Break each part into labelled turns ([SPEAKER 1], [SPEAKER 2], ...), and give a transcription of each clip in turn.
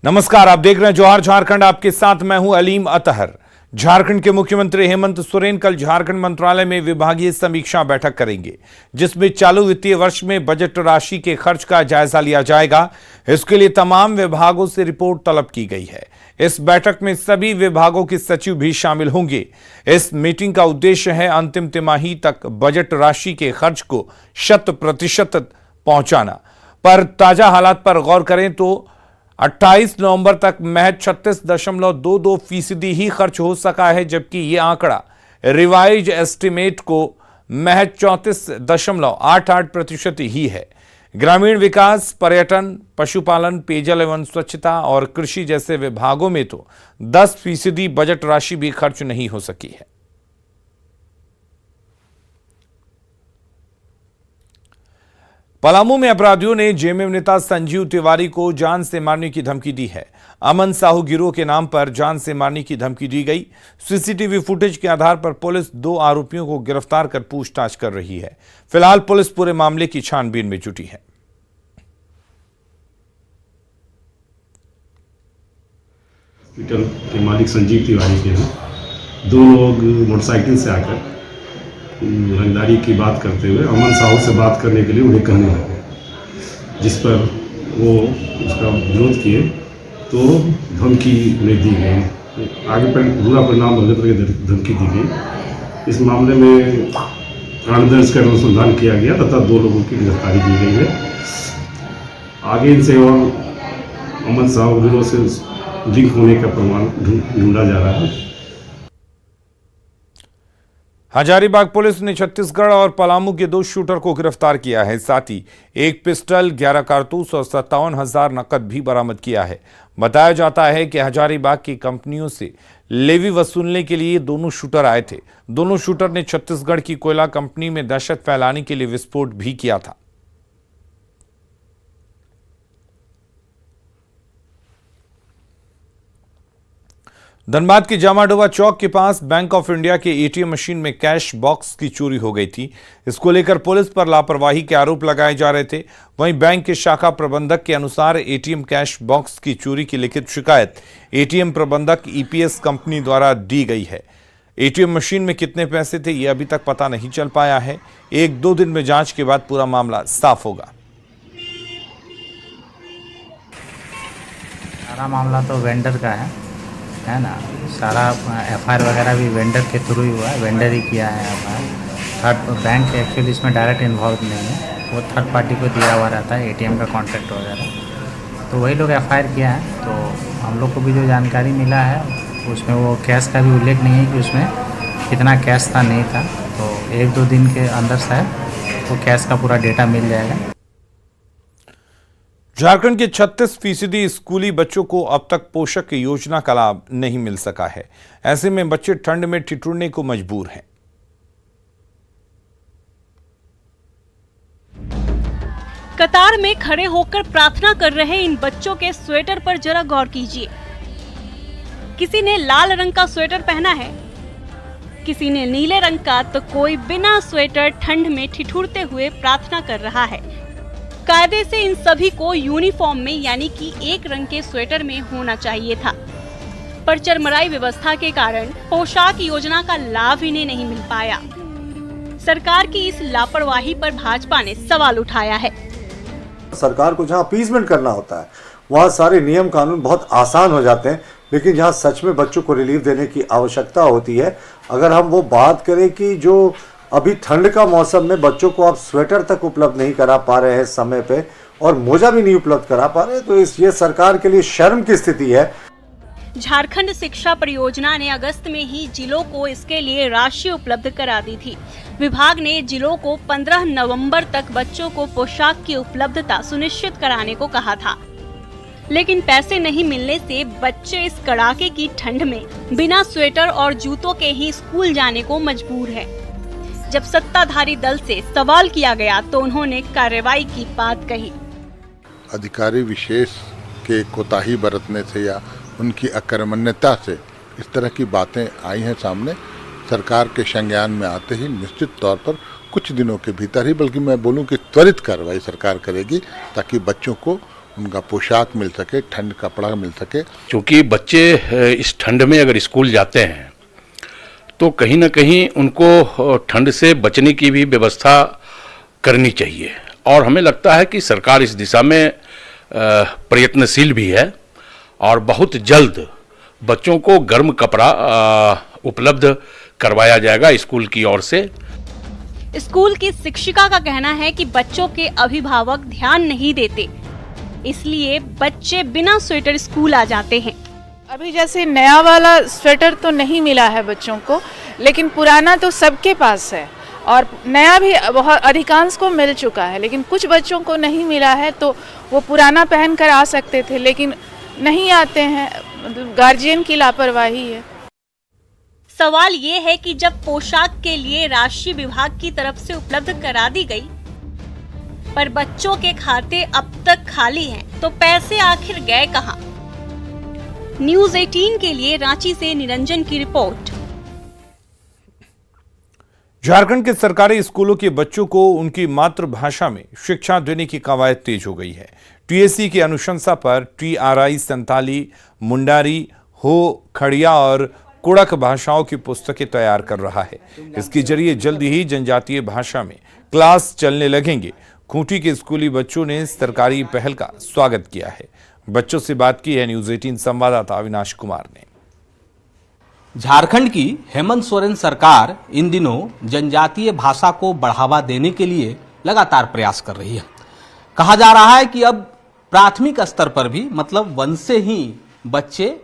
[SPEAKER 1] नमस्कार, आप देख रहे हैं जौहर झारखंड। आपके साथ मैं हूं अलीम अतहर। झारखंड के मुख्यमंत्री हेमंत सोरेन कल झारखंड मंत्रालय में विभागीय समीक्षा बैठक करेंगे, जिसमें चालू वित्तीय वर्ष में बजट राशि के खर्च का जायजा लिया जाएगा। इसके लिए तमाम विभागों से रिपोर्ट तलब की गई है। इस बैठक में सभी विभागों के सचिव भी शामिल होंगे। इस मीटिंग का उद्देश्य है अंतिम तिमाही तक बजट राशि के खर्च को 100% पहुंचाना। पर ताजा हालात पर गौर करें तो 28 नवंबर तक महज 36.22% ही खर्च हो सका है, जबकि यह आंकड़ा रिवाइज एस्टिमेट को महज 34.88% ही है। ग्रामीण विकास, पर्यटन, पशुपालन, पेयजल एवं स्वच्छता और कृषि जैसे विभागों में तो 10% बजट राशि भी खर्च नहीं हो सकी है। पलामू में अपराधियों ने जेएमएम नेता संजीव तिवारी को जान से मारने की धमकी दी है। अमन साहू गिरोह के नाम पर जान से मारने की धमकी दी गई। सीसीटीवी फुटेज के आधार पर पुलिस 2 आरोपियों को गिरफ्तार कर पूछताछ कर रही है। फिलहाल पुलिस पूरे मामले की छानबीन में जुटी है।
[SPEAKER 2] हॉस्पिटल के मालिक संजीव तिवारी के हैं। 2 लोग मोटरसाइकिल से आकर रंगदारी की बात करते हुए अमन साहू से बात करने के लिए उन्हें कहने लगे, जिस पर वो उसका विरोध किए तो धमकी उन्हें दी गई। आगे पर बुरा परिणाम होने पर धमकी दी गई। इस मामले में कांड दर्ज कर अनुसंधान किया गया तथा 2 लोगों की गिरफ्तारी की गई है। आगे इनसे और अमन साहू गिरोह से लिंक होने का प्रमाण ढूंढा जा रहा है।
[SPEAKER 1] हजारीबाग पुलिस ने छत्तीसगढ़ और पलामू के 2 शूटर को गिरफ्तार किया है। साथ ही 1 पिस्टल, 11 कारतूस और 57,000 नकद भी बरामद किया है। बताया जाता है कि हजारीबाग की कंपनियों से लेवी वसूलने के लिए दोनों शूटर आए थे। दोनों शूटर ने छत्तीसगढ़ की कोयला कंपनी में दहशत फैलाने के लिए विस्फोट भी किया था। धनबाद के जामाडोबा चौक के पास बैंक ऑफ इंडिया के एटीएम मशीन में कैश बॉक्स की चोरी हो गई थी। इसको लेकर पुलिस पर लापरवाही के आरोप लगाए जा रहे थे। वहीं बैंक के शाखा प्रबंधक के अनुसार एटीएम कैश बॉक्स की चोरी की लिखित शिकायत एटीएम प्रबंधक ईपीएस कंपनी द्वारा दी गई है। एटीएम मशीन में कितने पैसे थे ये अभी तक पता नहीं चल पाया है। 1-2 दिन में जांच के बाद पूरा मामला साफ होगा।
[SPEAKER 3] सारा मामला तो वेंडर का है ना। सारा एफआईआर वगैरह भी वेंडर के थ्रू ही हुआ है, वेंडर ही किया है एफआईआर। थर्ड बैंक एक्चुअली इसमें डायरेक्ट इन्वॉल्व नहीं है, वो थर्ड पार्टी को दिया हुआ रहता है एटीएम का कॉन्ट्रैक्ट वगैरह, तो वही लोग एफआईआर किया है। तो हम लोग को भी जो जानकारी मिला है उसमें वो कैश का भी उल्लेख नहीं है कि उसमें कितना कैश था नहीं था। तो 1-2 दिन के अंदर शायद वो कैश का पूरा डेटा मिल जाएगा।
[SPEAKER 1] झारखंड के 36% स्कूली बच्चों को अब तक पोषक योजना का लाभ नहीं मिल सका है। ऐसे में बच्चे ठंड में ठिठुरने को मजबूर हैं।
[SPEAKER 4] कतार में खड़े होकर प्रार्थना कर रहे इन बच्चों के स्वेटर पर जरा गौर कीजिए। किसी ने लाल रंग का स्वेटर पहना है, किसी ने नीले रंग का, तो कोई बिना स्वेटर ठंड में ठिठुरते हुए प्रार्थना कर रहा है। कायदे से इन सभी को यूनिफॉर्म में यानी कि एक रंग के स्वेटर में होना चाहिए था, पर चरमराई व्यवस्था के कारण पोशाक योजना का लाभ इन्हें नहीं मिल पाया। सरकार की इस लापरवाही पर भाजपा ने सवाल उठाया है।
[SPEAKER 5] सरकार को जहां अपीजमेंट करना होता है वहां सारे नियम कानून बहुत आसान हो जाते हैं, लेकिन जहां सच में बच्चों को रिलीफ देने की आवश्यकता होती है, अगर हम वो बात करें कि जो अभी ठंड का मौसम में बच्चों को आप स्वेटर तक उपलब्ध नहीं करा पा रहे हैं समय पे और मोजा भी नहीं उपलब्ध करा पा रहे, तो ये सरकार के लिए शर्म की स्थिति है।
[SPEAKER 4] झारखंड शिक्षा परियोजना ने अगस्त में ही जिलों को इसके लिए राशि उपलब्ध करा दी थी। विभाग ने जिलों को 15 नवंबर तक बच्चों को पोशाक की उपलब्धता सुनिश्चित कराने को कहा था, लेकिन पैसे नहीं मिलने से बच्चे इस कड़ाके की ठंड में बिना स्वेटर और जूतों के ही स्कूल जाने को मजबूर है। जब सत्ताधारी दल से सवाल किया गया तो उन्होंने कार्रवाई की बात कही।
[SPEAKER 6] अधिकारी विशेष के कोताही बरतने से या उनकी अकर्मण्यता से इस तरह की बातें आई हैं सामने। सरकार के संज्ञान में आते ही निश्चित तौर पर कुछ दिनों के भीतर ही, बल्कि मैं बोलूं कि त्वरित कार्रवाई सरकार करेगी ताकि बच्चों को उनका पोशाक मिल सके, ठंड कपड़ा मिल सके।
[SPEAKER 7] क्योंकि बच्चे इस ठंड में अगर स्कूल जाते हैं तो कहीं ना कहीं उनको ठंड से बचने की भी व्यवस्था करनी चाहिए, और हमें लगता है कि सरकार इस दिशा में प्रयत्नशील भी है और बहुत जल्द बच्चों को गर्म कपड़ा उपलब्ध करवाया जाएगा स्कूल की ओर से।
[SPEAKER 4] स्कूल की शिक्षिका का कहना है कि बच्चों के अभिभावक ध्यान नहीं देते, इसलिए बच्चे बिना स्वेटर स्कूल आ जाते हैं।
[SPEAKER 8] अभी जैसे नया वाला स्वेटर तो नहीं मिला है बच्चों को, लेकिन पुराना तो सबके पास है और नया भी बहुत अधिकांश को मिल चुका है, लेकिन कुछ बच्चों को नहीं मिला है तो वो पुराना पहन कर आ सकते थे, लेकिन नहीं आते हैं। मतलब गार्जियन की लापरवाही है।
[SPEAKER 4] सवाल ये है कि जब पोशाक के लिए राशि विभाग की तरफ से उपलब्ध करा दी गई, पर बच्चों के खाते अब तक खाली हैं, तो पैसे आखिर गए कहां? न्यूज़ 18 के लिए रांची से निरंजन की रिपोर्ट।
[SPEAKER 1] झारखंड के सरकारी स्कूलों के बच्चों को उनकी मातृभाषा में शिक्षा देने की कवायद तेज हो गई है। टीएससी की अनुशंसा पर TRI संताली, मुंडारी, हो, खड़िया और कुड़क भाषाओं की पुस्तकें तैयार कर रहा है। इसके जरिए जल्द ही जनजातीय भाषा में क्लास चलने लगेंगे। खूंटी के स्कूली बच्चों ने सरकारी पहल का स्वागत किया है। बच्चों से बात की है न्यूज़ 18 संवाददाता अविनाश कुमार ने।
[SPEAKER 9] झारखंड की हेमंत सोरेन सरकार इन दिनों जनजातीय भाषा को बढ़ावा देने के लिए लगातार प्रयास कर रही है। कहा जा रहा है कि अब प्राथमिक स्तर पर भी, मतलब 1 से ही बच्चे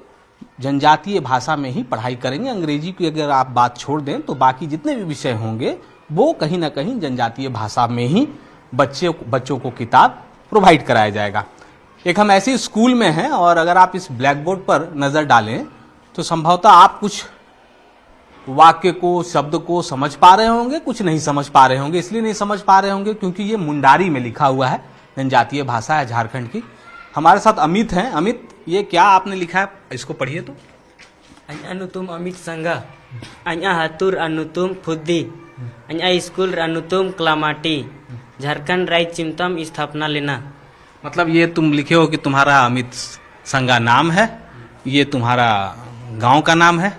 [SPEAKER 9] जनजातीय भाषा में ही पढ़ाई करेंगे। अंग्रेजी की अगर आप बात छोड़ दें तो बाकी जितने भी विषय होंगे वो कहीं ना कहीं जनजातीय भाषा में ही बच्चों को किताब प्रोवाइड कराया जाएगा। एक हम ऐसे स्कूल में हैं और अगर आप इस ब्लैक बोर्ड पर नज़र डालें तो संभवतः आप कुछ वाक्य को, शब्द को समझ पा रहे होंगे, कुछ नहीं समझ पा रहे होंगे। इसलिए नहीं समझ पा रहे होंगे क्योंकि ये मुंडारी में लिखा हुआ है, जनजातीय भाषा है झारखंड की। हमारे साथ अमित हैं। अमित, ये क्या आपने लिखा है, इसको पढ़िए तो।
[SPEAKER 10] अनुतुम अमित संगा अन्या हाथुर अनुतुम फुद्दी अन्या स्कूल अनुतुम क्लामाटी झारखंड राज्य चिमतम स्थापना लेना।
[SPEAKER 9] मतलब ये तुम लिखे हो कि तुम्हारा अमित संगा नाम है, ये तुम्हारा गांव का नाम है,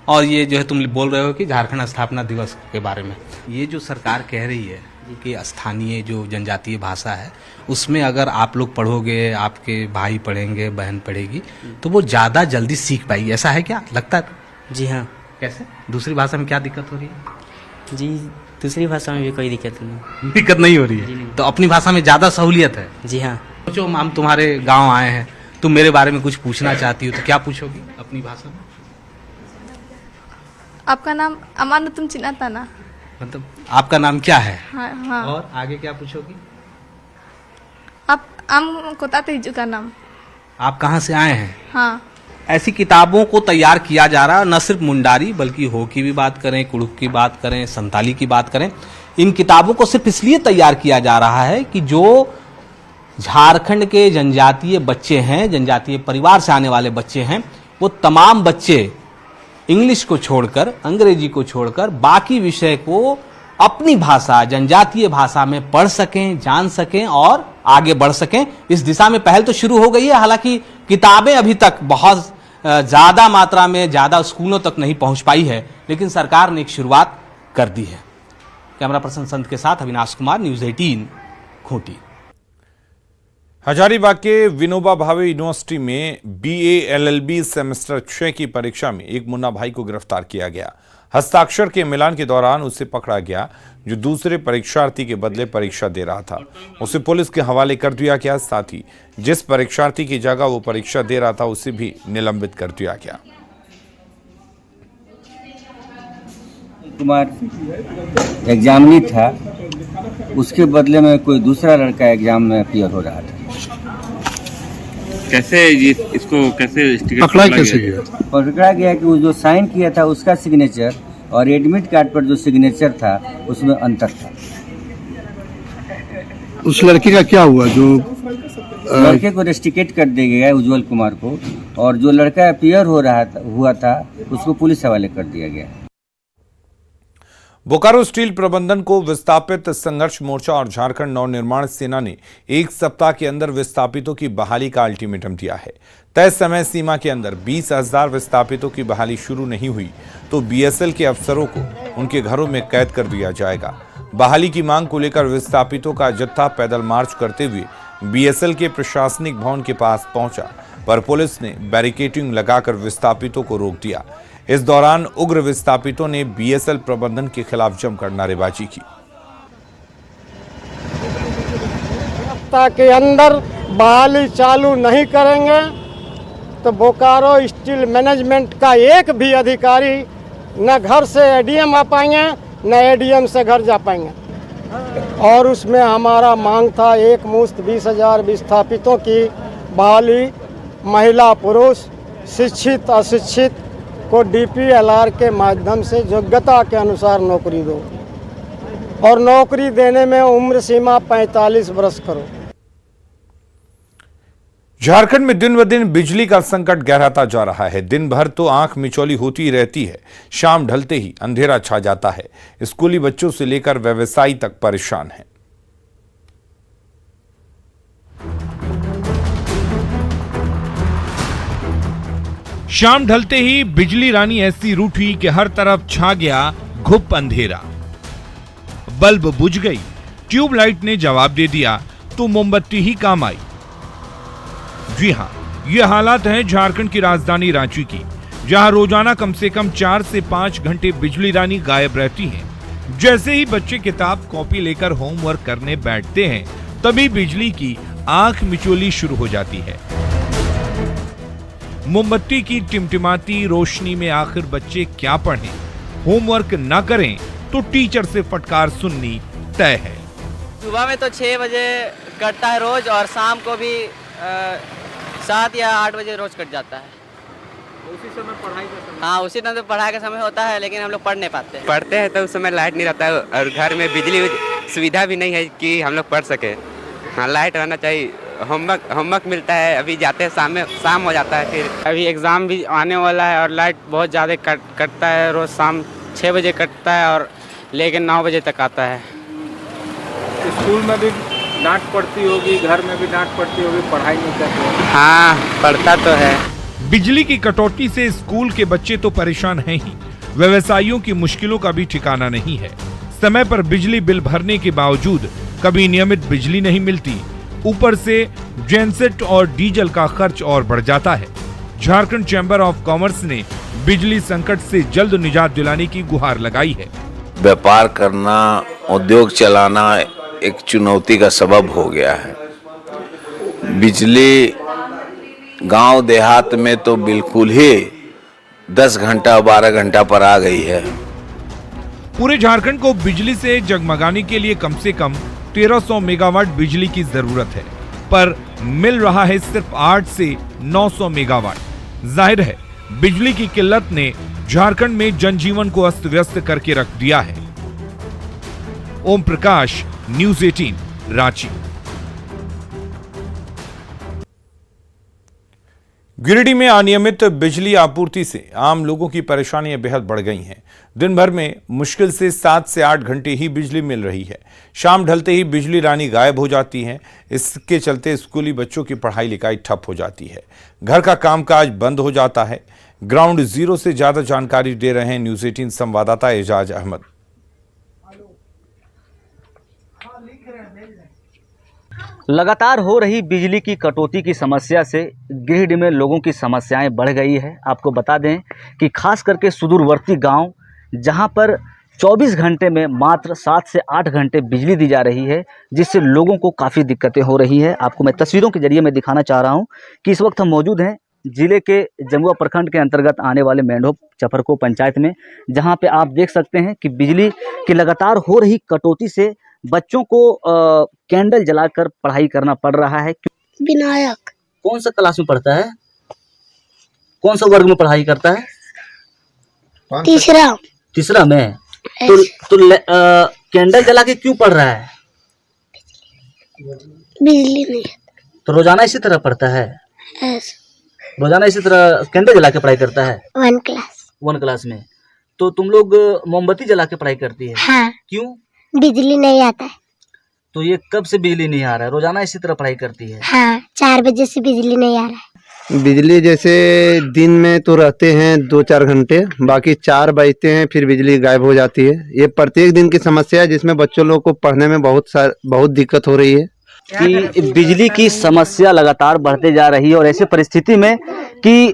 [SPEAKER 9] और ये जो है तुम बोल रहे हो कि झारखंड स्थापना दिवस के बारे में। ये जो सरकार कह रही है कि स्थानीय जो जनजातीय भाषा है उसमें अगर आप लोग पढ़ोगे, आपके भाई पढ़ेंगे, बहन पढ़ेगी, तो वो ज़्यादा जल्दी सीख पाएगी। ऐसा है क्या लगता है?
[SPEAKER 10] जी हाँ।
[SPEAKER 9] कैसे? दूसरी भाषा में क्या दिक्कत हो रही है?
[SPEAKER 10] जी, दूसरी भाषा में भी कोई दिक्कत नहीं।
[SPEAKER 9] दिक्कत नहीं हो रही है? तो अपनी भाषा में ज़्यादा सहूलियत है।
[SPEAKER 10] जी हाँ।
[SPEAKER 9] सोचो हम तुम्हारे गाँव आए हैं, तुम मेरे बारे में कुछ पूछना चाहती हो तो क्या पूछोगी अपनी भाषा में?
[SPEAKER 11] आपका नाम अमानुतुम तुम चिन्हता ना?
[SPEAKER 9] मतलब आपका नाम क्या है?
[SPEAKER 11] हाँ हाँ।
[SPEAKER 9] और आगे क्या पूछोगी?
[SPEAKER 11] आप आम कोताते हिजू का नाम।
[SPEAKER 9] आप कहाँ से आए हैं?
[SPEAKER 11] हाँ।
[SPEAKER 9] ऐसी किताबों को तैयार किया जा रहा है। न सिर्फ मुंडारी बल्कि हो की भी बात करें, कुड़ुक की बात करें, संताली की बात करें, इन किताबों को सिर्फ इसलिए तैयार किया जा रहा है कि जो झारखंड के जनजातीय बच्चे हैं, जनजातीय परिवार से आने वाले बच्चे हैं, वो तमाम बच्चे इंग्लिश को छोड़कर, अंग्रेजी को छोड़कर बाकी विषय को अपनी भाषा, जनजातीय भाषा में पढ़ सकें, जान सकें और आगे बढ़ सकें। इस दिशा में पहल तो शुरू हो गई है। हालांकि किताबें अभी तक बहुत ज़्यादा मात्रा में ज़्यादा स्कूलों तक नहीं पहुंच पाई है, लेकिन सरकार ने एक शुरुआत कर दी है। कैमरा पर्सन संत के साथ अविनाश कुमार, न्यूज़ 18 खूंटी।
[SPEAKER 1] हजारीबाग के विनोबा भावे यूनिवर्सिटी में BA LLB सेमेस्टर 6 की परीक्षा में एक मुन्ना भाई को गिरफ्तार किया गया। हस्ताक्षर के मिलान के दौरान उसे पकड़ा गया, जो दूसरे परीक्षार्थी के बदले परीक्षा दे रहा था। उसे पुलिस के हवाले कर दिया गया। साथ ही जिस परीक्षार्थी की जगह वो परीक्षा दे रहा था उसे भी निलंबित कर दिया गया।
[SPEAKER 12] कुमार एग्जामिनी था, उसके बदले में कोई दूसरा लड़का एग्जाम में अपीयर हो रहा था।
[SPEAKER 13] कैसे ये इसको कैसे
[SPEAKER 12] पकड़ा गया? पकड़ा गया कि वो जो साइन किया था उसका सिग्नेचर और एडमिट कार्ड पर जो सिग्नेचर था उसमें अंतर था।
[SPEAKER 14] उस लड़के का क्या हुआ? जो
[SPEAKER 12] लड़के को रेस्टिकेट कर दिया गया उज्जवल कुमार को, और जो लड़का अपीयर हुआ था उसको पुलिस हवाले कर दिया गया।
[SPEAKER 1] बोकारो स्टील प्रबंधन को विस्थापित संघर्ष मोर्चा और झारखंड नवनिर्माण सेना ने एक सप्ताह के अंदर विस्थापितों की बहाली का अल्टीमेटम दिया है। तय समय सीमा के अंदर 20,000 विस्थापितों की बहाली शुरू नहीं हुई तो बीएसएल के अफसरों को उनके घरों में कैद कर दिया जाएगा। बहाली की मांग को लेकर विस्थापितों का जत्था पैदल मार्च करते हुए बीएसएल के प्रशासनिक भवन के पास पहुंचा, पर पुलिस ने बैरिकेडिंग लगाकर विस्थापितों को रोक दिया। इस दौरान उग्र विस्थापितों ने बीएसएल प्रबंधन के खिलाफ जमकर नारेबाजी की।
[SPEAKER 15] सप्ताह के अंदर बहाली चालू नहीं करेंगे तो बोकारो स्टील मैनेजमेंट का एक भी अधिकारी न घर से एडीएम आ पाएंगे न एडीएम से घर जा पाएंगे। और उसमें हमारा मांग था एक मुश्त 20,000 विस्थापितों की बहाली, महिला पुरुष, शिक्षित अशिक्षित को डीपीएलआर के माध्यम से योग्यता के अनुसार नौकरी दो और नौकरी देने में उम्र सीमा 45 वर्ष करो।
[SPEAKER 1] झारखंड में दिन ब दिन बिजली का संकट गहराता जा रहा है। दिन भर तो आंख मिचौली होती रहती है, शाम ढलते ही अंधेरा छा जाता है। स्कूली बच्चों से लेकर व्यवसायी तक परेशान हैं। शाम ढलते ही बिजली रानी ऐसी रूठी कि हर तरफ छा गया घुप अंधेरा। बल्ब बुझ गई, ट्यूबलाइट ने जवाब दे दिया तो मोमबत्ती ही काम आई। जी हां, ये हालात हैं झारखंड की राजधानी रांची की, जहां रोजाना कम से कम 4 से 5 घंटे बिजली रानी गायब रहती है। जैसे ही बच्चे किताब कॉपी लेकर होमवर्क करने बैठते हैं, तभी बिजली की आंख मिचोली शुरू हो जाती है। मोमबत्ती की टिमटिमाती रोशनी में आखिर बच्चे क्या पढ़ें? होमवर्क न करें तो टीचर से फटकार सुननी तय है।
[SPEAKER 16] सुबह में तो 6 बजे कटता है रोज, और शाम को भी 7 या 8 बजे रोज कट जाता है।
[SPEAKER 17] उसी समय पढ़ाई का समय?
[SPEAKER 16] हाँ, उसी टाइम तो पढ़ाई का समय होता है, लेकिन हम लोग पढ़ नहीं पाते।
[SPEAKER 18] पढ़ते हैं तो उस समय लाइट नहीं रहता है और घर में बिजली सुविधा भी नहीं है कि हम लोग पढ़ सके। हाँ, लाइट रहना चाहिए। होमवर्क मिलता है, अभी जाते हैं शाम हो जाता है। फिर
[SPEAKER 10] अभी एग्ज़ाम भी आने वाला है और लाइट बहुत ज़्यादा कटता है। रोज़ शाम 6 बजे कटता है और लेकिन 9 बजे तक आता है।
[SPEAKER 17] स्कूल में भी डांट पड़ती होगी, घर में भी डांट पड़ती होगी, पढ़ाई नहीं करते?
[SPEAKER 10] हाँ, पढ़ता तो है।
[SPEAKER 1] बिजली की कटौती से स्कूल के बच्चे तो परेशान हैं ही, व्यवसायियों की मुश्किलों का भी ठिकाना नहीं है। समय पर बिजली बिल भरने के बावजूद कभी नियमित बिजली नहीं मिलती, ऊपर से जेनसेट और डीजल का खर्च और बढ़ जाता है। झारखंड चैम्बर ऑफ कॉमर्स ने बिजली संकट से जल्द निजात दिलाने की गुहार लगाई है।
[SPEAKER 19] व्यापार करना, उद्योग चलाना एक चुनौती का सबब हो गया है। बिजली गांव देहात में तो बिल्कुल ही 10 घंटा 12 घंटा पर आ गई है।
[SPEAKER 1] पूरे झारखंड को बिजली से जगमगाने के लिए कम से कम 1300 मेगावाट बिजली की जरूरत है, पर मिल रहा है सिर्फ 8 से 900 मेगावाट। जाहिर है बिजली की किल्लत ने झारखंड में जनजीवन को अस्त व्यस्त करके रख दिया है। ओम प्रकाश, न्यूज़ 18, रांची। गिरिडीह में अनियमित बिजली आपूर्ति से आम लोगों की परेशानियां बेहद बढ़ गई हैं। दिन भर में मुश्किल से 7 से 8 घंटे ही बिजली मिल रही है। शाम ढलते ही बिजली रानी गायब हो जाती है। इसके चलते स्कूली बच्चों की पढ़ाई लिखाई ठप हो जाती है, घर का कामकाज बंद हो जाता है। ग्राउंड जीरो से ज्यादा जानकारी दे रहे हैं न्यूज़ 18 संवाददाता एजाज अहमद।
[SPEAKER 20] लगातार हो रही बिजली की कटौती की समस्या से गिरिडीह में लोगों की समस्याएं बढ़ गई है। आपको बता दें कि खास करके सुदूरवर्ती गांव, जहां पर 24 घंटे में मात्र 7 से 8 घंटे बिजली दी जा रही है, जिससे लोगों को काफ़ी दिक्कतें हो रही है। आपको मैं तस्वीरों के जरिए मैं दिखाना चाह रहा हूं कि इस वक्त हम मौजूद हैं जिले के जमुआ प्रखंड के अंतर्गत आने वाले मेंढो चपरको पंचायत में, जहां पे आप देख सकते हैं कि बिजली की लगातार हो रही कटौती से बच्चों को कैंडल जलाकर पढ़ाई करना पड़ रहा है।
[SPEAKER 21] विनायक
[SPEAKER 20] कौन सा क्लास में पढ़ता है? कौन सा वर्ग में पढ़ाई करता है? तीसरा में। तो कैंडल जला के क्यों पढ़ रहा है?
[SPEAKER 21] बिजली नहीं।
[SPEAKER 20] तो रोजाना इसी तरह पढ़ता है? रोजाना इसी तरह कैंडल जला के पढ़ाई करता है?
[SPEAKER 21] 1 क्लास
[SPEAKER 20] में। तो तुम लोग मोमबत्ती जला के पढ़ाई करती है?
[SPEAKER 21] हाँ।
[SPEAKER 20] क्यों?
[SPEAKER 21] बिजली नहीं आता है।
[SPEAKER 20] तो ये कब से बिजली नहीं आ रहा है? रोजाना इसी तरह पढ़ाई करती है?
[SPEAKER 21] हाँ, 4 बजे से बिजली नहीं आ रहा है।
[SPEAKER 14] बिजली जैसे दिन में तो रहते हैं 2-4 घंटे, बाकी 4 बजते हैं फिर बिजली गायब हो जाती है। ये प्रत्येक दिन की समस्या है जिसमें बच्चों लोग को पढ़ने में बहुत दिक्कत हो रही है
[SPEAKER 20] कि बिजली की समस्या लगातार बढ़ते जा रही है और ऐसे परिस्थिति में कि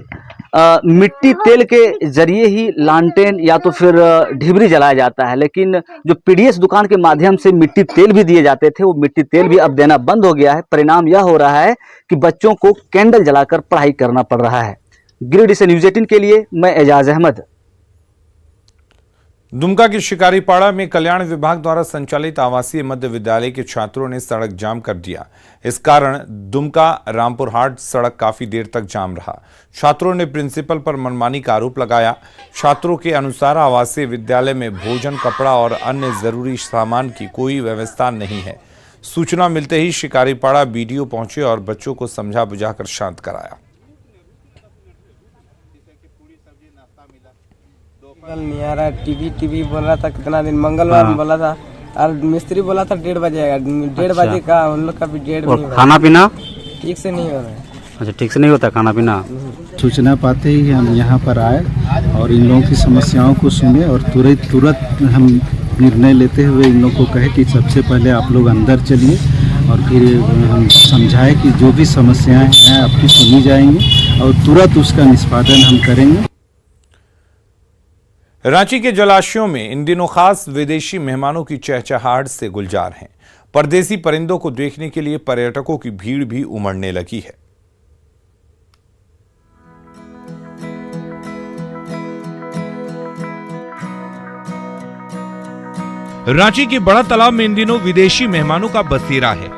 [SPEAKER 20] मिट्टी तेल के जरिए ही लालटेन या तो फिर ढिबरी जलाया जाता है, लेकिन जो पीडीएस दुकान के माध्यम से मिट्टी तेल भी दिए जाते थे वो मिट्टी तेल भी अब देना बंद हो गया है। परिणाम यह हो रहा है कि बच्चों को कैंडल जलाकर पढ़ाई करना पड़ रहा है। गिरिडीह से न्यूज़ 18 के लिए मैं एजाज अहमद।
[SPEAKER 1] दुमका के शिकारीपाड़ा में कल्याण विभाग द्वारा संचालित आवासीय मध्य विद्यालय के छात्रों ने सड़क जाम कर दिया। इस कारण दुमका रामपुर हाट सड़क काफी देर तक जाम रहा। छात्रों ने प्रिंसिपल पर मनमानी का आरोप लगाया। छात्रों के अनुसार आवासीय विद्यालय में भोजन, कपड़ा और अन्य जरूरी सामान की कोई व्यवस्था नहीं है। सूचना मिलते ही शिकारीपाड़ा बीडीओ पहुंचे और बच्चों को समझा बुझाकर शांत कराया।
[SPEAKER 22] नहीं आ रहा, टीवी बोल रहा था कितना दिन, मंगलवार में बोला था और मिस्त्री बोला था 1:30 बजे आएगा। 1:30 बजे का उन लोग का भी 1:30
[SPEAKER 20] और खाना पीना
[SPEAKER 22] ठीक से नहीं हो रहा है।
[SPEAKER 20] अच्छा, ठीक से नहीं होता खाना पीना।
[SPEAKER 14] सूचना पाते ही हम यहाँ पर आए और इन लोगों की समस्याओं को सुने और तुरंत हम निर्णय लेते हुए इन लोगों को कहे कि सबसे पहले आप लोग अंदर चलिए और फिर हम समझाए कि जो भी समस्याएं हैं आपकी सुनी जाएंगी और तुरंत उसका निष्पादन हम करेंगे।
[SPEAKER 1] रांची के जलाशयों में इन दिनों खास विदेशी मेहमानों की चहचहाहट से गुलजार हैं। परदेसी परिंदों को देखने के लिए पर्यटकों की भीड़ भी उमड़ने लगी है। रांची के बड़ा तालाब में इन दिनों विदेशी मेहमानों का बसेरा है।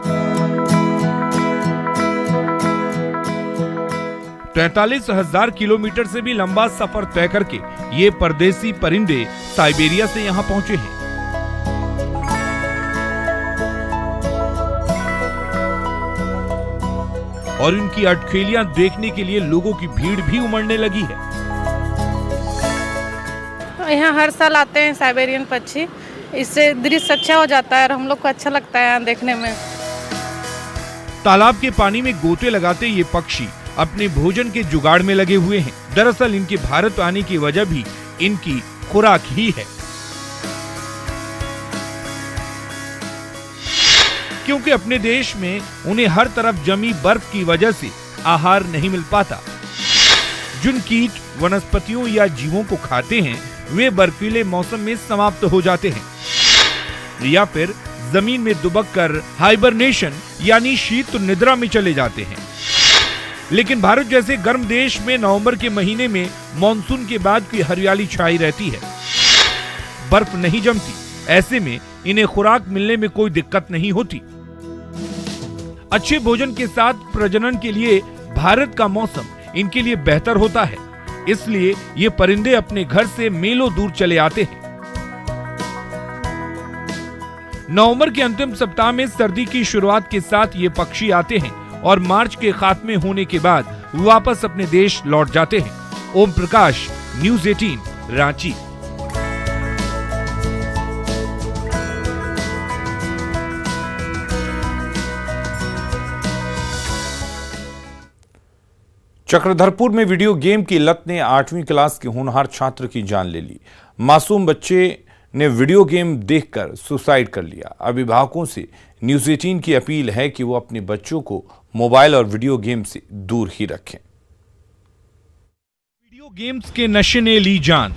[SPEAKER 1] 43,000 किलोमीटर से भी लंबा सफर तय करके ये परदेसी परिंदे साइबेरिया से यहां पहुंचे हैं। और इनकी अटखेलियां देखने के लिए लोगों की भीड़ भी उमड़ने लगी है।
[SPEAKER 8] यहाँ हर साल आते हैं साइबेरियन पक्षी, इससे दृश्य अच्छा हो जाता है और हम लोग को अच्छा लगता है यहाँ देखने में।
[SPEAKER 1] तालाब के पानी में गोते लगाते ये पक्षी अपने भोजन के जुगाड़ में लगे हुए हैं। दरअसल इनके भारत आने की वजह भी इनकी खुराक ही है, क्योंकि अपने देश में उन्हें हर तरफ जमी बर्फ की वजह से आहार नहीं मिल पाता। जिन कीट वनस्पतियों या जीवों को खाते हैं वे बर्फीले मौसम में समाप्त हो जाते हैं या फिर जमीन में दुबक कर हाइबरनेशन यानी शीत निद्रा में चले जाते हैं। लेकिन भारत जैसे गर्म देश में नवंबर के महीने में मॉनसून के बाद की हरियाली छाई रहती है, बर्फ नहीं जमती। ऐसे में इन्हें खुराक मिलने में कोई दिक्कत नहीं होती। अच्छे भोजन के साथ प्रजनन के लिए भारत का मौसम इनके लिए बेहतर होता है, इसलिए ये परिंदे अपने घर से मीलों दूर चले आते हैं। नवंबर के अंतिम सप्ताह में सर्दी की शुरुआत के साथ ये पक्षी आते हैं और मार्च के खात्मे होने के बाद वापस अपने देश लौट जाते हैं। ओम प्रकाश, न्यूज़ 18, रांची। चक्रधरपुर में वीडियो गेम की लत ने 8वीं क्लास के होनहार छात्र की जान ले ली। मासूम बच्चे ने वीडियो गेम देखकर सुसाइड कर लिया। अभिभावकों से न्यूज़ 18 की अपील है कि वो अपने बच्चों को मोबाइल और वीडियो गेम से दूर ही रखें। वीडियो गेम्स के नशे ने ली जान।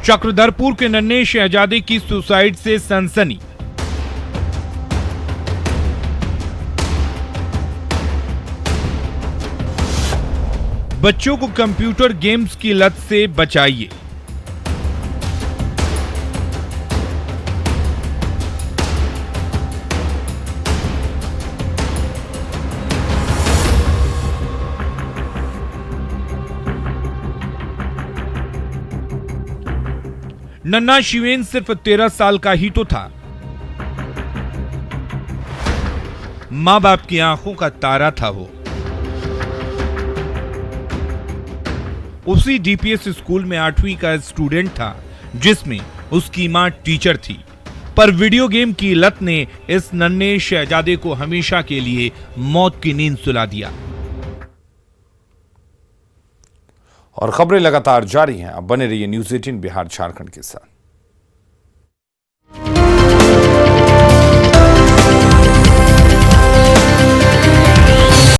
[SPEAKER 1] चक्रधरपुर के नन्हे शहजादे की सुसाइड से सनसनी। बच्चों को कंप्यूटर गेम्स की लत से बचाइए। नन्हा शिवेन सिर्फ 13 साल का ही तो था। माँ बाप की आंखों का तारा था वो। उसी डीपीएस स्कूल में 8वीं का स्टूडेंट था जिसमें उसकी मां टीचर थी, पर वीडियो गेम की लत ने इस नन्हे शहजादे को हमेशा के लिए मौत की नींद सुला दिया। और खबरें लगातार जारी हैं, अब बने रहिए न्यूज़ 18 बिहार झारखंड के साथ।